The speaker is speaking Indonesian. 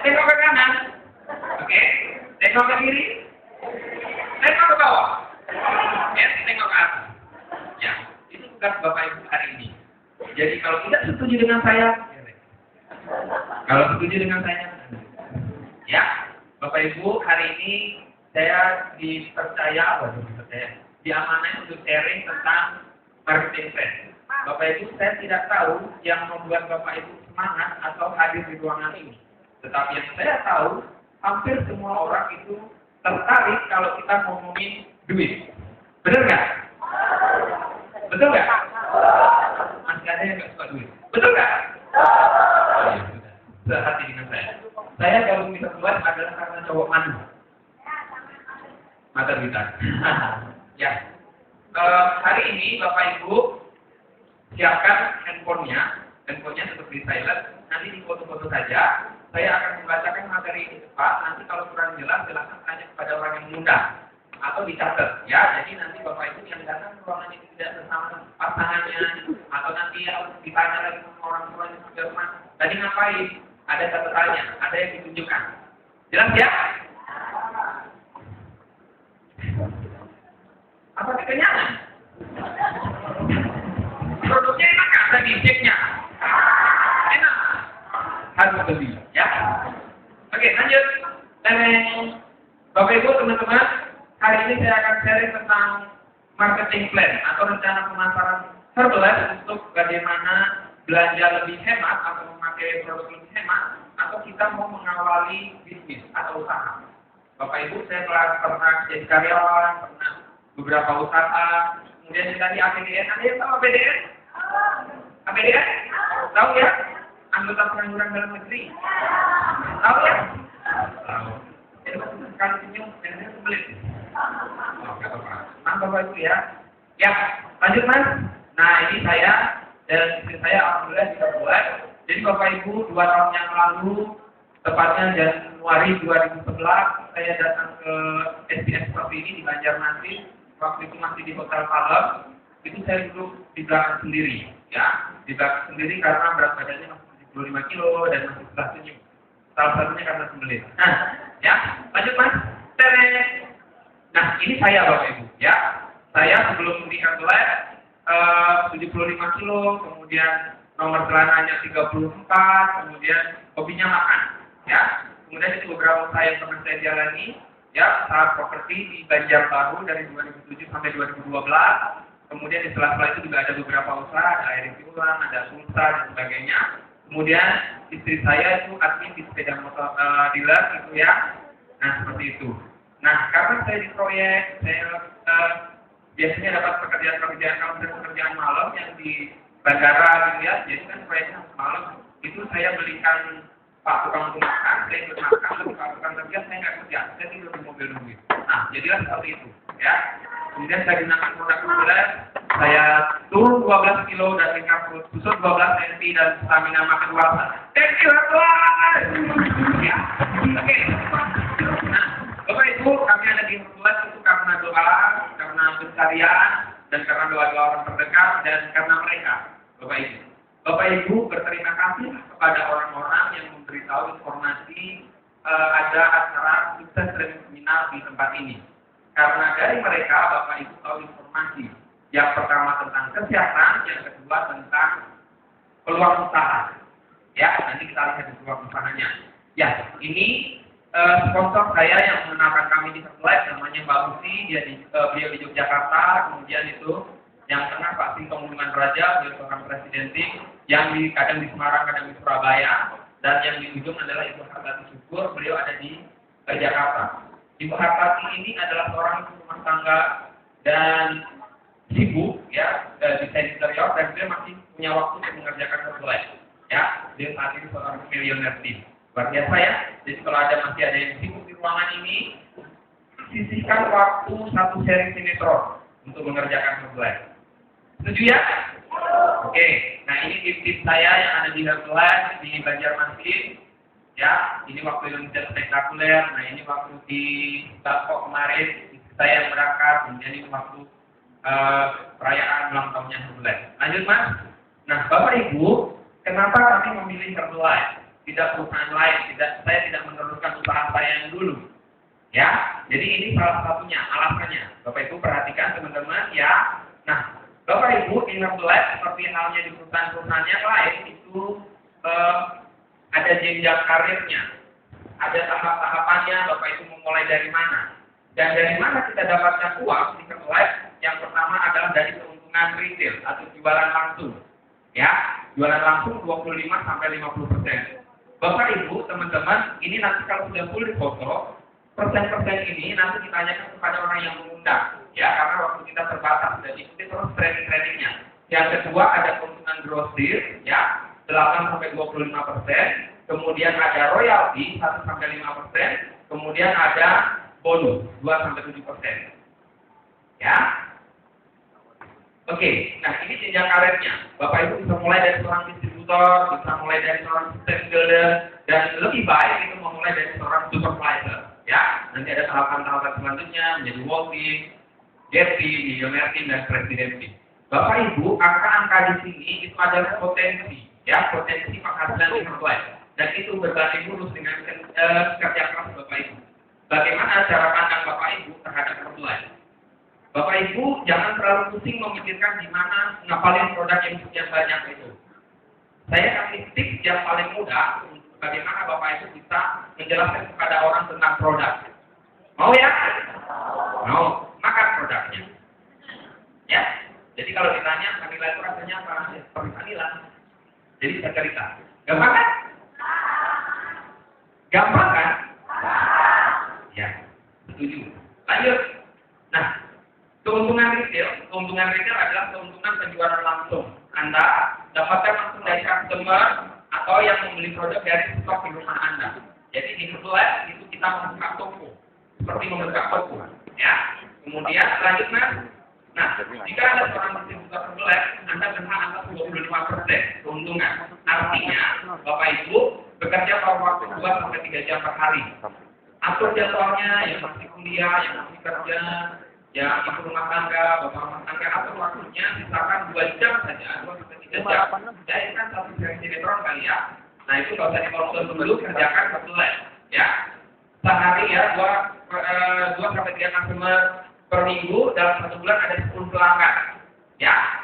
tengok ke kanan. Oke, tengok ke kiri. Tengok ke bawah. Ya, tengok ke atas. Ya, itu tugas Bapak Ibu hari ini. Jadi kalau tidak setuju dengan saya, kalau setuju dengan saya, ya, Bapak Ibu hari ini saya dipercaya, diamanai untuk sharing tentang marketing plan. Bapak Ibu, saya tidak tahu yang membuat Bapak Ibu semangat atau hadir di ruangan ini. Tetapi yang saya tahu, hampir semua orang itu tertarik kalau kita ngomongin duit. Benar nggak? Betul nggak? Masih ada yang nggak suka duit. Betul nggak? Sehati dengan saya. Saya gabung di Herbalife adalah karena cowok manu. Mata duitan. Ya. Hari ini Bapak Ibu siapkan handphonenya tetap di silent. Nanti di foto-foto saja. Saya akan membacakan materi ini cepat. Nanti kalau kurang jelas, silakan tanya kepada orang yang mengundang atau dicatat. Ya, jadi nanti Bapak Ibu yang datang ke ruangan ini tidak bersama pasangannya, atau nanti ditanya lagi sama orang tuanya sampai rumah. Tadi ngapain? Ada catatannya, ada yang ditunjukkan. Jelas ya? Apa kekenyangan? Produknya enak nggak? Tadi ceknya enak, harus beli ya. Oke, lanjut. Bapak Ibu teman-teman, hari ini saya akan sharing tentang marketing plan atau rencana pemasaran Herbalife untuk bagaimana belanja lebih hemat atau memakai produk lebih hemat, atau kita mau mengawali bisnis atau usaha. Bapak Ibu, saya pernah jadi karyawan, pernah beberapa usaha, kemudian tadi APDN. Ada yang tahu APDN? APDN? Tahu ya? Anggota Pengangguran Dalam Negeri. Tahu ya? Tahu. Jadi sekali senyum, dan saya belit. Oh, nggak apa-apa. Nah, Bapak Ibu ya. Ya, lanjut Mas. Nah, ini saya dan istri saya alhamdulillah bisa buat. Jadi Bapak Ibu 2 tahun yang lalu, tepatnya Januari 2011, saya datang ke SBS seperti ini di Banjarmasin. Waktu itu masih di Hotel Palem. Itu saya duduk di belakang sendiri, ya, di belakang sendiri karena berat badannya masih 75 kilo dan masih susah senyum. Salah satunya karena sembelit. Nah, ya, lanjut Mas. Nah, ini saya Bapak Ibu, ya. Saya sebelum di Herbalife 75 kilo, kemudian nomor celananya 34, kemudian hobinya makan, ya. Kemudian itu beberapa usaha yang pernah saya jalani, ya, usaha properti di Banjarbaru dari 2007 sampai 2012. Kemudian di sela-sela itu juga ada beberapa usaha, ada air ulang, ada pulsa dan sebagainya. Kemudian istri saya itu admin di sepeda motor dealer gitu ya. Nah, seperti itu. Nah, karena saya di proyek, saya biasanya dapat pekerjaan malam yang di bandara gitu ya. Jadi kan proyeknya malam. Itu saya belikan Pak tukang makan, saya ikut makan, Pak tukang kerja, saya nggak kerja. Saya tidur di mobil nungguin. Nah, jadilah seperti itu ya. Kemudian saya gunakan produk Herbalife, saya turun 12 kilo dan tingkat pusat 12 cm dan stamina makan luasa. Thank you Herbalife. Ya, oke. Nah, Bapak Ibu, kami ada di Herbalife itu karena doa, karena pencarian, dan karena doa-doa orang terdekat, dan karena mereka, Bapak Ibu. Bapak Ibu berterima kasih kepada orang-orang yang memberitahu informasi ada acara sukses training seminar di tempat ini. Karena dari mereka, Bapak Ibu tahu informasi. Yang pertama tentang kesehatan, yang kedua tentang peluang usaha. Ya, nanti kita lihat di peluang usahanya. Ya, ini sponsor saya yang mengenalkan kami di Herbalife, namanya Mbak Usi, beliau di Yogyakarta. Kemudian itu yang tengah Pak Singkong Hubungan Raja, beliau seorang presiden, yang kadang di Semarang, kadang di Surabaya, dan yang di ujung adalah Ibu Hartati Syukur, beliau ada di Jakarta. Ibu Hartati ini adalah seorang rumah tangga dan sibuk, ya, desain interior, dan dia masih punya waktu untuk mengerjakan Herbalife. Ya, dia saat ini seorang milioner tim. Luar biasa ya. Jadi kalau masih ada yang sibuk di ruangan ini, sisihkan waktu satu sharing sinetron untuk mengerjakan Herbalife. Setuju ya? Oke. Nah, ini tips-tips saya yang ada di Herbalife di Banjarmasin. Ya, ini waktu Indonesia spektakuler. Nah, ini waktu di Bangkok kemarin saya yang berangkat. Kemudian ini waktu perayaan ulang tahunnya Herbalife. Lanjut Mas. Nah, Bapak Ibu, kenapa kami memilih Herbalife? tidak perusahaan lain, saya tidak meneruskan usaha saya yang dulu. Ya, jadi ini salah satunya alasannya. Bapak Ibu perhatikan teman-teman ya. Nah, Bapak Ibu ingat seperti halnya di perusahaan-perusahaan yang lain itu ada jenjang karirnya, ada tahap-tahapannya. Bapak Ibu memulai dari mana? Dan dari mana kita dapatkan uang di Herbalife? Yang pertama adalah dari keuntungan retail atau jualan langsung. Ya, jualan langsung 25-50%. Bapak Ibu, teman-teman, ini nanti kalau sudah full foto, persen-persen ini nanti ditanyakan kepada orang yang mengundang. Ya, karena waktu kita terbatas dan ikuti terus training-trainingnya. Yang kedua ada keuntungan gross deal, ya, 8-25%. Kemudian ada royalti 1-5%. Kemudian ada bonus 2-7%. Ya. Oke, nah ini jenjang karirnya. Bapak Ibu bisa mulai dari seorang distributor, bisa mulai dari seorang system builder, dan lebih baik itu memulai dari seorang supervisor. Ya, nanti ada tahapan-tahapan selanjutnya menjadi wall team, jet team, millionaire team, dan presiden team. Bapak Ibu, angka-angka di sini itu adalah potensi, ya, potensi penghasilan di Herbalife. Dan itu berbanding lurus dengan kerja keras Bapak Ibu. Bagaimana cara pandang Bapak Ibu terhadap Herbalife? Bapak Ibu jangan terlalu pusing memikirkan di mana ngapalin produk yang sekian banyak itu. Saya kasih tips yang paling mudah bagaimana Bapak Ibu bisa menjelaskan kepada orang tentang produk. Mau ya? Mau. Makan produknya. Ya. Jadi kalau ditanya vanila itu rasanya apa? Ya, seperti vanila. Jadi saya cerita. Gampang kan? Gampang kan? Ya. Setuju. Lanjut. Nah, keuntungan retail adalah keuntungan penjualan langsung. Anda dapatkan langsung dari customer atau yang membeli produk dari stok di rumah Anda. Jadi di Herbalife itu kita membuka toko, seperti membuka toko. Ya. Kemudian selanjutnya, nah jika Anda seorang distributor Herbalife, Anda berhak atas 25% keuntungan. Artinya, Bapak Ibu bekerja pada waktu 2-3 jam per hari. Atur jadwalnya, yang masih kuliah, yang masih kerja, ya ibu rumah tangga, bapak rumah tangga, atur waktunya, misalkan 2 jam saja, 2-3 jam. Ya ini kan satu seri sinetron kali ya. Nah itu kalau saya dikonsul dulu, kerjakan Herbalife. Ya, sehari ya 2-3 customer per minggu, dalam 1 bulan ada 10 pelanggan. Ya,